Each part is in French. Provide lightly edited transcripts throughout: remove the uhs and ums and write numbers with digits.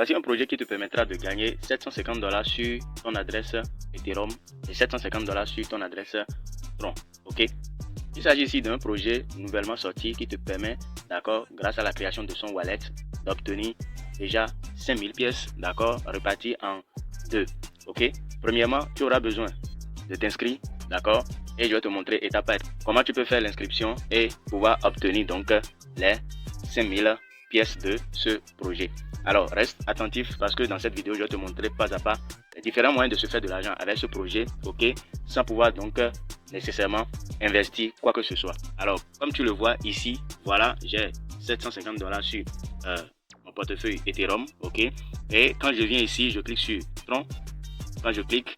Voici un projet qui te permettra de gagner 750 $ sur ton adresse Ethereum et 750 $ sur ton adresse Tron. Ok. Il s'agit ici d'un projet nouvellement sorti qui te permet, d'accord, grâce à la création de son wallet, d'obtenir déjà 5000 pièces, d'accord, reparties en deux. Ok. Premièrement, tu auras besoin de t'inscrire, d'accord, et je vais te montrer étape par étape comment tu peux faire l'inscription et pouvoir obtenir donc les 5000 pièces de ce projet. Alors reste attentif parce que dans cette vidéo je vais te montrer pas à pas les différents moyens de se faire de l'argent avec ce projet, ok, sans pouvoir donc nécessairement investir quoi que ce soit. Alors comme tu le vois ici, voilà, j'ai 750 $ sur mon portefeuille Ethereum, ok, et quand je viens ici, je clique sur Tron. Quand je clique,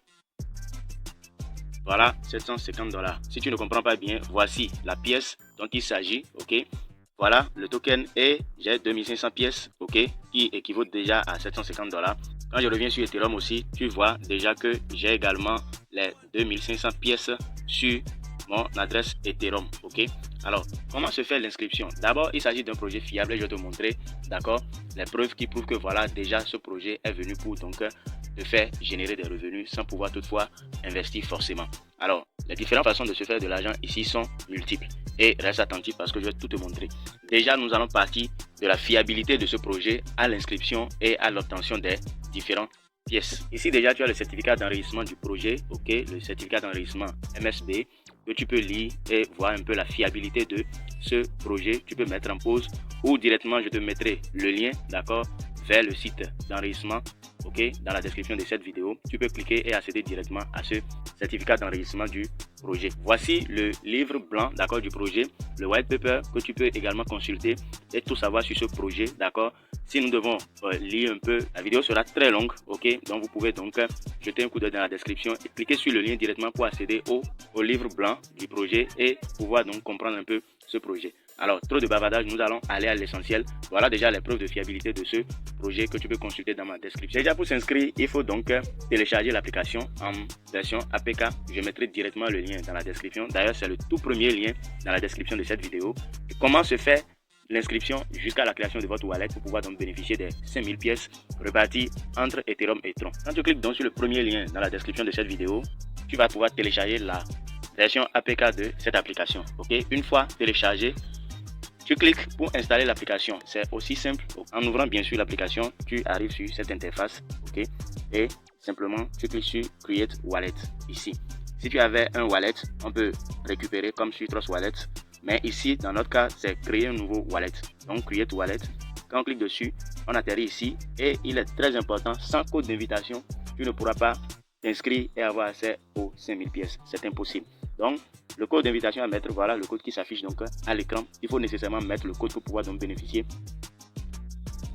voilà, 750 $. Si tu ne comprends pas bien, voici la pièce dont il s'agit, ok. Voilà le token et j'ai 2500 pièces, ok, qui équivaut déjà à 750 $. Quand je reviens sur Ethereum aussi, tu vois déjà que j'ai également les 2500 pièces sur mon adresse Ethereum, ok. Alors, comment se fait l'inscription? D'abord, il s'agit d'un projet fiable et je vais te montrer, d'accord, les preuves qui prouvent que voilà, déjà ce projet est venu pour donc te faire générer des revenus sans pouvoir toutefois investir forcément. Alors, les différentes façons de se faire de l'argent ici sont multiples. Et reste attentif parce que je vais tout te montrer. Déjà, nous allons partir de la fiabilité de ce projet à l'inscription et à l'obtention des différentes pièces. Ici, déjà, tu as le certificat d'enregistrement du projet, ok, le certificat d'enregistrement MSB, que tu peux lire et voir un peu la fiabilité de ce projet. Tu peux mettre en pause ou directement, je te mettrai le lien, d'accord, vers le site d'enregistrement, ok, dans la description de cette vidéo. Tu peux cliquer et accéder directement à ce certificat d'enregistrement du projet. Voici le livre blanc, d'accord, du projet, le white paper que tu peux également consulter et tout savoir sur ce projet, d'accord. Si nous devons lire un peu, la vidéo sera très longue, ok, donc vous pouvez donc jeter un coup d'œil dans la description et cliquer sur le lien directement pour accéder au livre blanc du projet et pouvoir donc comprendre un peu ce projet. Alors, trop de bavardage, nous allons aller à l'essentiel. Voilà déjà les preuves de fiabilité de ce projet que tu peux consulter dans ma description. Déjà, pour s'inscrire, il faut donc télécharger l'application en version APK. Je mettrai directement le lien dans la description. D'ailleurs, c'est le tout premier lien dans la description de cette vidéo. Et comment se fait l'inscription jusqu'à la création de votre wallet pour pouvoir donc bénéficier des 5000 pièces reparties entre Ethereum et Tron. Quand tu cliques donc sur le premier lien dans la description de cette vidéo, tu vas pouvoir télécharger la version APK de cette application. Ok, une fois téléchargé, tu cliques pour installer l'application. C'est aussi simple. En ouvrant bien sûr l'application, tu arrives sur cette interface, ok, et simplement tu cliques sur Create Wallet ici. Si tu avais un wallet, on peut récupérer comme sur Trust Wallet, mais ici dans notre cas c'est créer un nouveau wallet. Donc Create Wallet. Quand on clique dessus, on atterrit ici et il est très important, sans code d'invitation, tu ne pourras pas t'inscrire et avoir accès aux 5000 pièces. C'est impossible. Donc, le code d'invitation à mettre, voilà le code qui s'affiche donc à l'écran. Il faut nécessairement mettre le code pour pouvoir donc bénéficier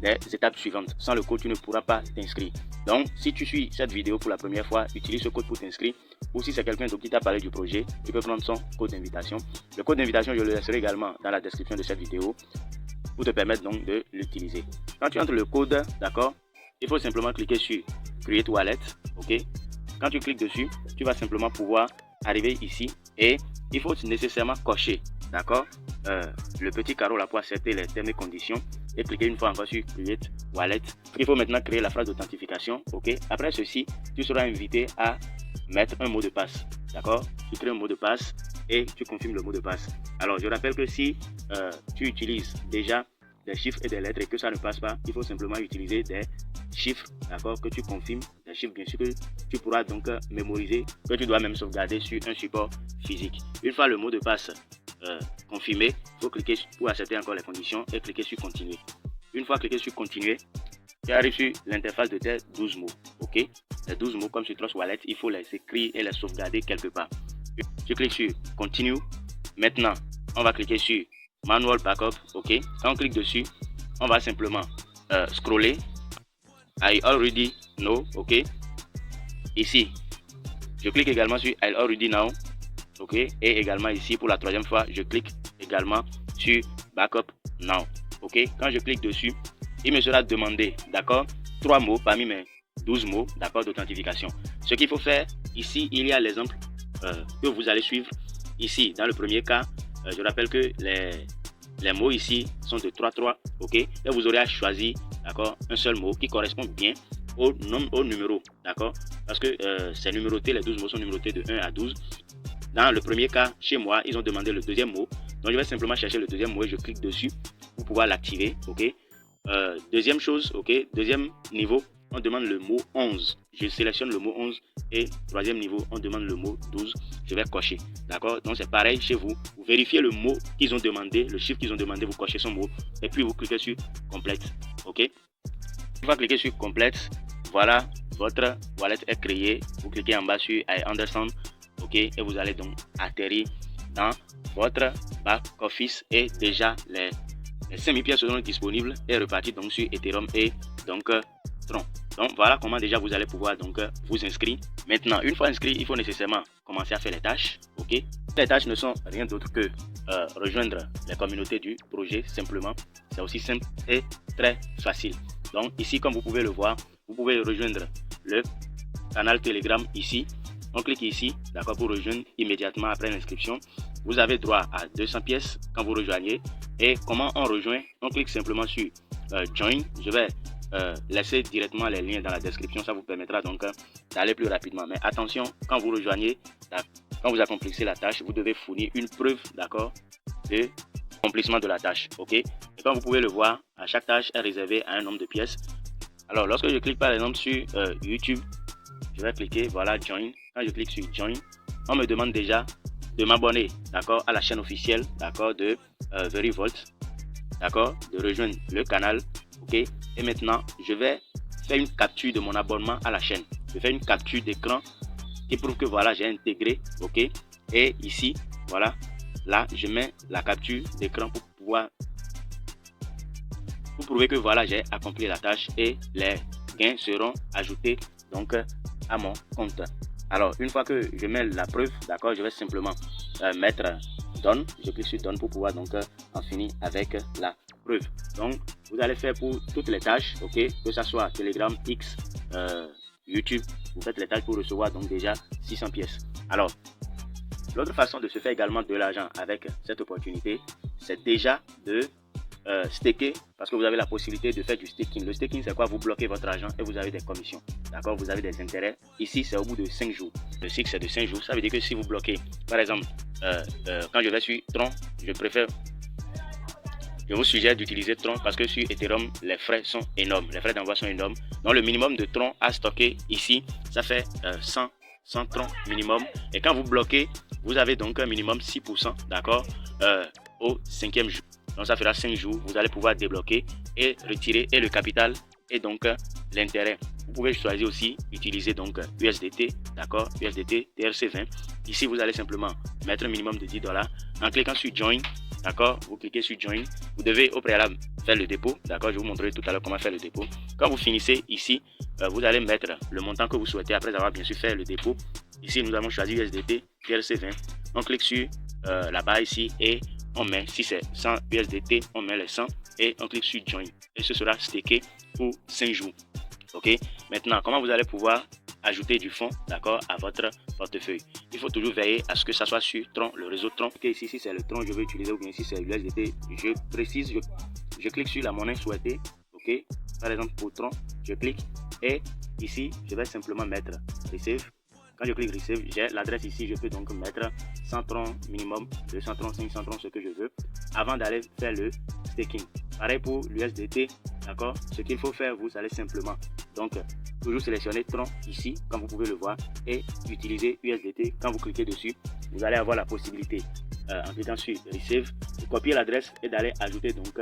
des étapes suivantes. Sans le code, tu ne pourras pas t'inscrire. Donc, si tu suis cette vidéo pour la première fois, utilise ce code pour t'inscrire. Ou si c'est quelqu'un qui t'a parlé du projet, tu peux prendre son code d'invitation. Le code d'invitation, je le laisserai également dans la description de cette vidéo pour te permettre donc de l'utiliser. Quand tu entres le code, d'accord, il faut simplement cliquer sur Create Wallet, ok. Quand tu cliques dessus, tu vas simplement pouvoir arriver ici et il faut nécessairement cocher, d'accord, le petit carreau là pour accepter les termes et conditions et cliquer une fois encore sur Create Wallet. Il faut maintenant créer la phrase d'authentification, ok. Après ceci, tu seras invité à mettre un mot de passe, d'accord. Tu crées un mot de passe et tu confirmes le mot de passe. Alors je rappelle que si tu utilises déjà des chiffres et des lettres et que ça ne passe pas, il faut simplement utiliser des chiffres, d'accord, que tu confirmes, des chiffres bien sûr que tu pourras donc mémoriser, que tu dois même sauvegarder sur un support physique. Une fois le mot de passe confirmé, il faut cliquer pour accepter encore les conditions et cliquer sur continuer. Une fois cliqué sur continuer, tu arrives sur l'interface de tes 12 mots, ok. Les 12 mots comme sur Trust Wallet, il faut les écrire et les sauvegarder quelque part. Tu cliques sur continue. Maintenant, on va cliquer sur Manual Backup, ok. Quand on clique dessus, on va simplement scroller. I already know, ok. Ici, je clique également sur I already know, ok. Et également ici, pour la troisième fois, je clique également sur Backup now, ok. Quand je clique dessus, il me sera demandé, d'accord, 3 mots parmi mes 12 mots, d'accord, d'authentification. Ce qu'il faut faire, ici, il y a l'exemple que vous allez suivre. Ici, dans le premier cas, je rappelle que les mots ici sont de 3-3, ok. Et vous aurez à choisir d'accord, un seul mot qui correspond bien au numéro, d'accord, parce que c'est numéroté, les 12 mots sont numérotés de 1 à 12. Dans le premier cas, chez moi, ils ont demandé le deuxième mot. Donc, je vais simplement chercher le deuxième mot et je clique dessus pour pouvoir l'activer. Ok. Deuxième chose, ok. Deuxième niveau, on demande le mot 11. Je sélectionne le mot 11. Et troisième niveau, on demande le mot 12. Je vais cocher. D'accord. Donc, c'est pareil chez vous. Vous vérifiez le mot qu'ils ont demandé, le chiffre qu'ils ont demandé, vous cochez son mot. Et puis, vous cliquez sur complète. Ok. Une fois cliquer sur complète, voilà, votre wallet est créé. Vous cliquez en bas sur I understand. Ok, et vous allez donc atterrir dans votre back office et déjà les 5000 pièces seront disponibles et repartis donc sur Ethereum et donc Tron. Donc voilà comment déjà vous allez pouvoir donc vous inscrire. Maintenant, une fois inscrit, il faut nécessairement commencer à faire les tâches. Ok, les tâches ne sont rien d'autre que rejoindre les communautés du projet simplement. C'est aussi simple et très facile. Donc ici, comme vous pouvez le voir, vous pouvez rejoindre le canal Telegram ici. On clique ici, d'accord, pour rejoindre immédiatement après l'inscription. Vous avez droit à 200 pièces quand vous rejoignez. Et comment on rejoint? On clique simplement sur Join. Je vais laisser directement les liens dans la description. Ça vous permettra donc d'aller plus rapidement. Mais attention, quand vous rejoignez, quand vous accomplissez la tâche, vous devez fournir une preuve, d'accord, de accomplissement de la tâche. Ok. Et comme vous pouvez le voir, à chaque tâche est réservée à un nombre de pièces. Alors, lorsque je clique par exemple sur YouTube, je vais cliquer, voilà, Join. Quand je clique sur Join, on me demande déjà de m'abonner, d'accord, à la chaîne officielle, d'accord, de Verivolt, d'accord, de rejoindre le canal, ok. Et maintenant, je vais faire une capture de mon abonnement à la chaîne. Je fais une capture d'écran qui prouve que voilà, j'ai intégré, ok. Et ici, voilà, là, je mets la capture d'écran pour pouvoir prouver que voilà, j'ai accompli la tâche et les gains seront ajoutés donc à mon compte. Alors, une fois que je mets la preuve, d'accord, je vais simplement mettre Done. Je clique sur Done pour pouvoir donc en finir avec la preuve. Donc, vous allez faire pour toutes les tâches, ok, que ce soit Telegram, X, YouTube, vous faites les tâches pour recevoir donc déjà 600 pièces. Alors, l'autre façon de se faire également de l'argent avec cette opportunité, c'est déjà de staker, parce que vous avez la possibilité de faire du staking. Le staking, c'est quoi? Vous bloquez votre argent et vous avez des commissions, d'accord, vous avez des intérêts. Ici, c'est au bout de 5 jours. Le cycle, c'est de 5 jours. Ça veut dire que si vous bloquez, par exemple, quand je vais sur Tron, je vous suggère d'utiliser Tron parce que sur Ethereum, les frais sont énormes. Les frais d'envoi sont énormes. Donc, le minimum de Tron à stocker ici, ça fait 100 Tron minimum. Et quand vous bloquez, vous avez donc un minimum 6%, d'accord, au 5e jour. Donc ça fera 5 jours, vous allez pouvoir débloquer et retirer et le capital et donc l'intérêt. Vous pouvez choisir aussi utiliser donc USDT, d'accord, USDT TRC20. Ici vous allez simplement mettre un minimum de $10 en cliquant sur Join, d'accord. Vous cliquez sur Join, vous devez au préalable faire le dépôt, d'accord. Je vous montrerai tout à l'heure comment faire le dépôt. Quand vous finissez ici, vous allez mettre le montant que vous souhaitez après avoir bien sûr fait le dépôt. Ici nous avons choisi USDT TRC20. On clique sur la barre ici et on met, si c'est 100 USDT, on met les 100 et on clique sur Join. Et ce sera stacké pour 5 jours. Ok. Maintenant, comment vous allez pouvoir ajouter du fonds, d'accord, à votre portefeuille? Il faut toujours veiller à ce que ça soit sur Tron, le réseau Tron. Ok, ici, si c'est le Tron, je veux utiliser, ou bien si c'est l'USDT, je précise, je clique sur la monnaie souhaitée. Ok. Par exemple, pour Tron, je clique et ici, je vais simplement mettre Receive. Quand je clique Receive, j'ai l'adresse ici. Je peux donc mettre 100 tron minimum, 200 tron, 500 tron, ce que je veux, avant d'aller faire le staking. Pareil pour l'USDT, d'accord. Ce qu'il faut faire, vous allez simplement donc toujours sélectionner Tron ici, comme vous pouvez le voir, et utiliser USDT. Quand vous cliquez dessus, vous allez avoir la possibilité, en cliquant sur Receive, de copier l'adresse et d'aller ajouter donc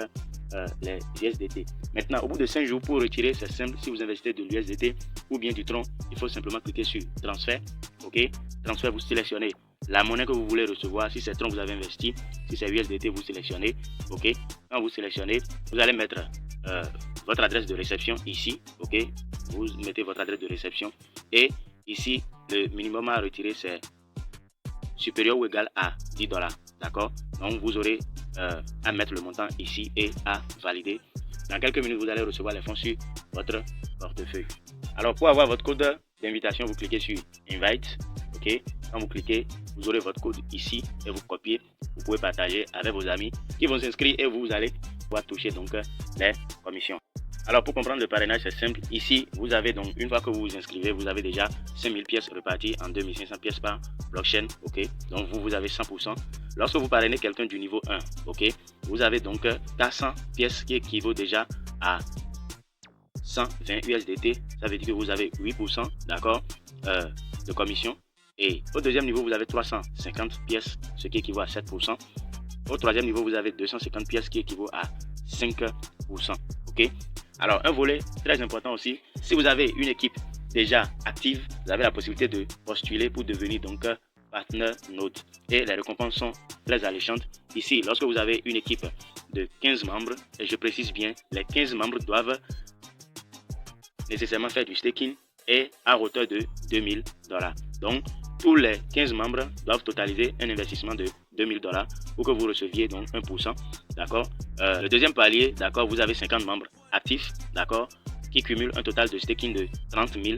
les USDT. Maintenant, au bout de 5 jours, pour retirer, c'est simple. Si vous investissez de l'USDT ou bien du Tron, il faut simplement cliquer sur transfert. Ok, transfert, vous sélectionnez la monnaie que vous voulez recevoir. Si c'est Tron, vous avez investi. Si c'est USDT, vous sélectionnez. Ok, quand vous sélectionnez, vous allez mettre votre adresse de réception ici. Ok, vous mettez votre adresse de réception et ici le minimum à retirer c'est supérieur ou égal à $10, d'accord. Donc vous aurez à mettre le montant ici et à valider. Dans quelques minutes, vous allez recevoir les fonds sur votre portefeuille. Alors pour avoir votre code d'invitation, vous cliquez sur Invite. Ok, quand vous cliquez, vous aurez votre code ici et vous copiez. Vous pouvez partager avec vos amis qui vont s'inscrire et vous allez pouvoir toucher donc les commissions. Alors pour comprendre le parrainage, c'est simple. Ici, vous avez donc, une fois que vous vous inscrivez, vous avez déjà 5000 pièces reparties en 2500 pièces par blockchain. Ok, donc vous avez 100%. Lorsque vous parrainez quelqu'un du niveau 1, ok, vous avez donc 400 pièces qui équivaut déjà à 120 USDT. Ça veut dire que vous avez 8%, d'accord, de commission. Et au deuxième niveau, vous avez 350 pièces, ce qui équivaut à 7%. Au troisième niveau, vous avez 250 pièces qui équivaut à 5%. Ok. Alors, un volet très important aussi, si vous avez une équipe déjà active, vous avez la possibilité de postuler pour devenir donc partner node. Et les récompenses sont très alléchantes. Ici, lorsque vous avez une équipe de 15 membres, et je précise bien, les 15 membres doivent nécessairement faire du staking et à hauteur de $2000. Donc, tous les 15 membres doivent totaliser un investissement de $2000 pour que vous receviez donc 1%. D'accord. Le deuxième palier, d'accord, vous avez 50 membres actifs, d'accord, qui cumulent un total de staking de $30 000.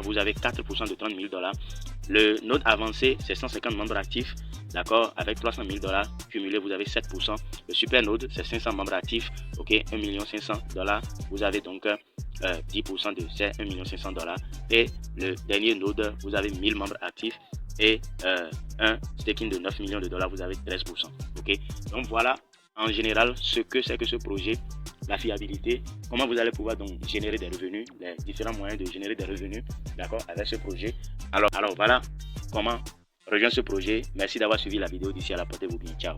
Vous avez 4% de $30 000. Le node avancé, c'est 150 membres actifs, d'accord, avec $300 000 cumulés, vous avez 7%. Le super node, c'est 500 membres actifs, ok, $1 500 000. Vous avez donc 10% de ces $1 500 000. Et le dernier node, vous avez 1000 membres actifs et un staking de $9 millions, vous avez 13%. Ok, donc voilà en général ce que c'est que ce projet, la fiabilité, comment vous allez pouvoir donc générer des revenus, les différents moyens de générer des revenus, d'accord, avec ce projet. Alors voilà comment rejoindre ce projet. Merci d'avoir suivi la vidéo. D'ici à la, portez-vous bien. Ciao.